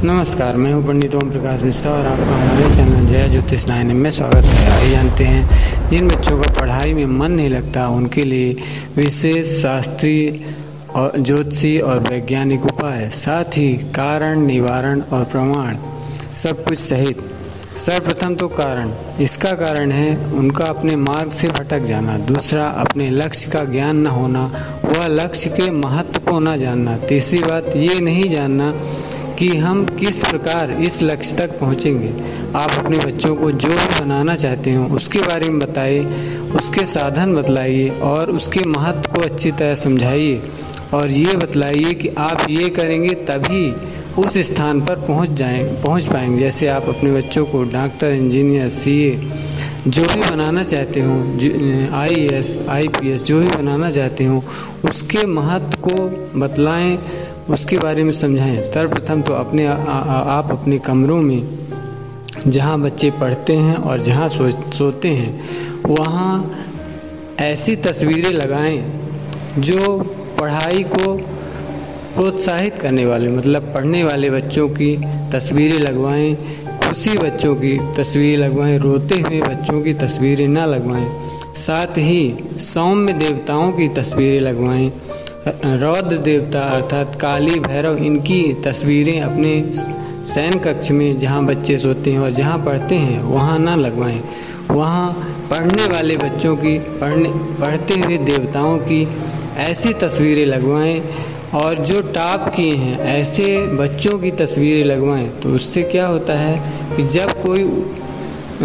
नमस्कार, मैं हूं पंडित ओम प्रकाश मिश्रा और आपका हमारे चैनल जय ज्योतिष 9 में स्वागत है। आइए जानते हैं जिन बच्चों का पढ़ाई में मन नहीं लगता उनके लिए विशेष शास्त्रीय और ज्योतिषी और वैज्ञानिक उपाय, साथ ही कारण, निवारण और प्रमाण सब कुछ सहित। सर्वप्रथम तो कारण, इसका कारण है उनका अपने मार्ग से भटक जाना। दूसरा, अपने लक्ष्य का ज्ञान न होना, वह लक्ष्य के महत्व को न जानना। तीसरी बात, ये नहीं जानना कि हम किस प्रकार इस लक्ष्य तक पहुंचेंगे। आप अपने बच्चों को जो भी बनाना चाहते हो उसके बारे में बताइए, उसके साधन बतलाइए और उसके महत्व को अच्छी तरह समझाइए और ये बतलाइए कि आप ये करेंगे तभी उस स्थान पर पहुंच पाएंगे। जैसे आप अपने बच्चों को डॉक्टर, इंजीनियर, सीए जो भी बनाना चाहते हो, IAS, IPS जो भी बनाना चाहते हो, उसके महत्व को बतलाएं, उसके बारे में समझाएं। सर्वप्रथम तो आप अपने कमरों में जहां बच्चे पढ़ते हैं और जहां सोते हैं वहां ऐसी तस्वीरें लगाएं जो पढ़ाई को प्रोत्साहित करने वाले, मतलब पढ़ने वाले बच्चों की तस्वीरें लगवाएं, खुशी बच्चों की तस्वीरें लगवाएं, रोते हुए बच्चों की तस्वीरें ना लगवाएं। साथ ही सौम्य देवताओं की तस्वीरें लगवाएं, रौद्र देवता अर्थात काली, भैरव, इनकी तस्वीरें अपने शयन कक्ष में जहाँ बच्चे सोते हैं और जहाँ पढ़ते हैं वहाँ ना लगवाएं। वहाँ पढ़ने वाले बच्चों की, पढ़ते हुए देवताओं की ऐसी तस्वीरें लगवाएं और जो टॉप किए हैं ऐसे बच्चों की तस्वीरें लगवाएं। तो उससे क्या होता है कि जब कोई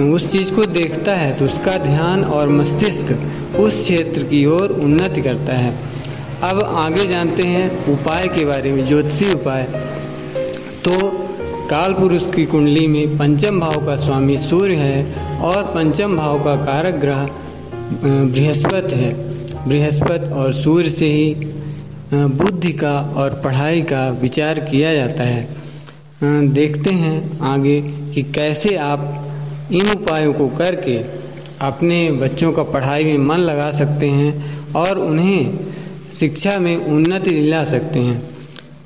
उस चीज़ को देखता है तो उसका ध्यान और मस्तिष्क उस क्षेत्र की ओर उन्नति करता है। अब आगे जानते हैं उपाय के बारे में, ज्योतिषी उपाय। तो काल पुरुष की कुंडली में पंचम भाव का स्वामी सूर्य है और पंचम भाव का कारक ग्रह बृहस्पति है। बृहस्पति और सूर्य से ही बुद्धि का और पढ़ाई का विचार किया जाता है। देखते हैं आगे कि कैसे आप इन उपायों को करके अपने बच्चों का पढ़ाई में मन लगा सकते हैं और उन्हें शिक्षा में उन्नति दिला सकते हैं।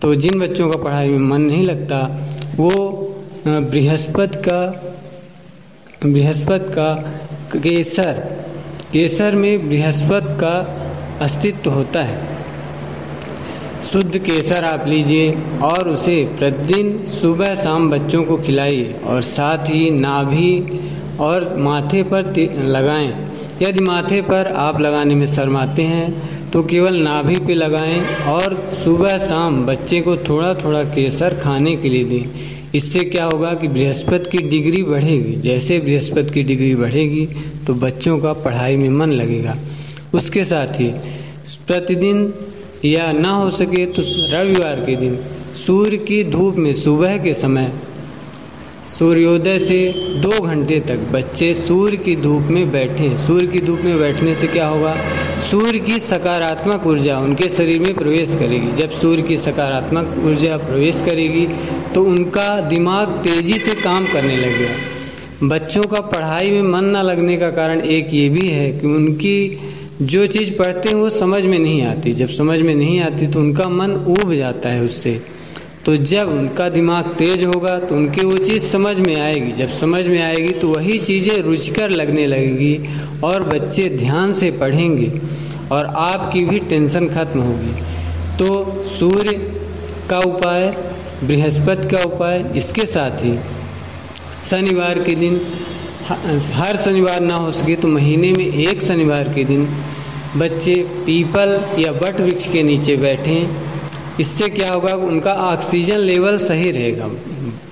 तो जिन बच्चों का पढ़ाई में मन नहीं लगता वो बृहस्पति का केसर में बृहस्पति का अस्तित्व होता है। शुद्ध केसर आप लीजिए और उसे प्रतिदिन सुबह शाम बच्चों को खिलाइए और साथ ही नाभि और माथे पर लगाएं। यदि माथे पर आप लगाने में शर्माते हैं तो केवल नाभि पे लगाएं और सुबह शाम बच्चे को थोड़ा थोड़ा केसर खाने के लिए दें। इससे क्या होगा कि बृहस्पति की डिग्री बढ़ेगी। जैसे बृहस्पति की डिग्री बढ़ेगी तो बच्चों का पढ़ाई में मन लगेगा। उसके साथ ही प्रतिदिन या ना हो सके तो रविवार के दिन सूर्य की धूप में सुबह के समय सूर्योदय से 2 घंटे तक बच्चे सूर्य की धूप में बैठें। सूर्य की धूप में बैठने से क्या होगा, सूर्य की सकारात्मक ऊर्जा उनके शरीर में प्रवेश करेगी। जब सूर्य की सकारात्मक ऊर्जा प्रवेश करेगी तो उनका दिमाग तेजी से काम करने लगेगा। बच्चों का पढ़ाई में मन न लगने का कारण एक ये भी है कि उनकी जो चीज़ पढ़ते हैं वो समझ में नहीं आती। जब समझ में नहीं आती तो उनका मन ऊब जाता है उससे। तो जब उनका दिमाग तेज होगा तो उनके वो चीज़ समझ में आएगी। जब समझ में आएगी तो वही चीज़ें रुचिकर लगने लगेगी और बच्चे ध्यान से पढ़ेंगे और आपकी भी टेंशन खत्म होगी। तो सूर्य का उपाय, बृहस्पति का उपाय, इसके साथ ही शनिवार के दिन, हर शनिवार ना हो सके तो महीने में एक शनिवार के दिन बच्चे पीपल या वट वृक्ष के नीचे बैठें। इससे क्या होगा, उनका ऑक्सीजन लेवल सही रहेगा।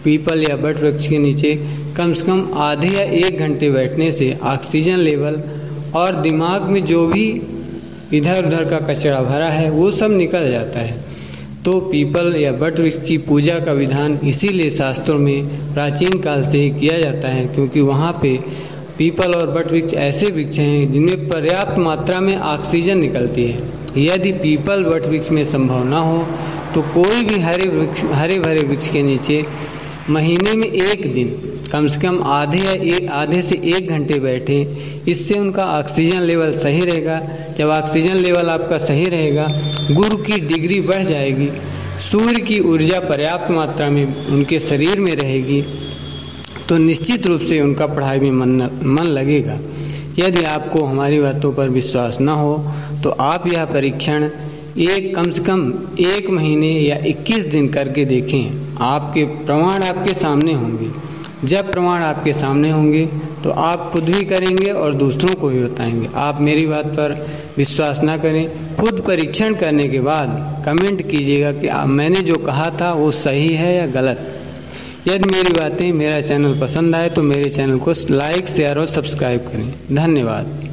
पीपल या वट वृक्ष के नीचे कम से कम आधे या 1 घंटे बैठने से ऑक्सीजन लेवल और दिमाग में जो भी इधर उधर का कचरा भरा है वो सब निकल जाता है। तो पीपल या वट वृक्ष की पूजा का विधान इसीलिए शास्त्रों में प्राचीन काल से ही किया जाता है, क्योंकि वहाँ पे पीपल और वट वृक्ष ऐसे वृक्ष हैं जिनमें पर्याप्त मात्रा में ऑक्सीजन निकलती है। यदि पीपल वट वृक्ष में संभव ना हो तो कोई भी हरे भरे वृक्ष के नीचे महीने में 1 दिन कम से कम आधे से 1 घंटे बैठे। इससे उनका ऑक्सीजन लेवल सही रहेगा। जब ऑक्सीजन लेवल आपका सही रहेगा, गुरु की डिग्री बढ़ जाएगी। सूर्य की ऊर्जा पर्याप्त मात्रा में उनके शरीर में रहेगी तो निश्चित रूप से उनका पढ़ाई में मन लगेगा। यदि आपको हमारी बातों पर विश्वास न हो तो आप यह परीक्षण कम से कम 1 महीने या 21 दिन करके देखें। आपके प्रमाण आपके सामने होंगे। जब प्रमाण आपके सामने होंगे तो आप खुद भी करेंगे और दूसरों को भी बताएंगे। आप मेरी बात पर विश्वास ना करें, खुद परीक्षण करने के बाद कमेंट कीजिएगा कि मैंने जो कहा था वो सही है या गलत। यदि मेरी बातें मेरा चैनल पसंद आए तो मेरे चैनल को लाइक, शेयर और सब्सक्राइब करें। धन्यवाद।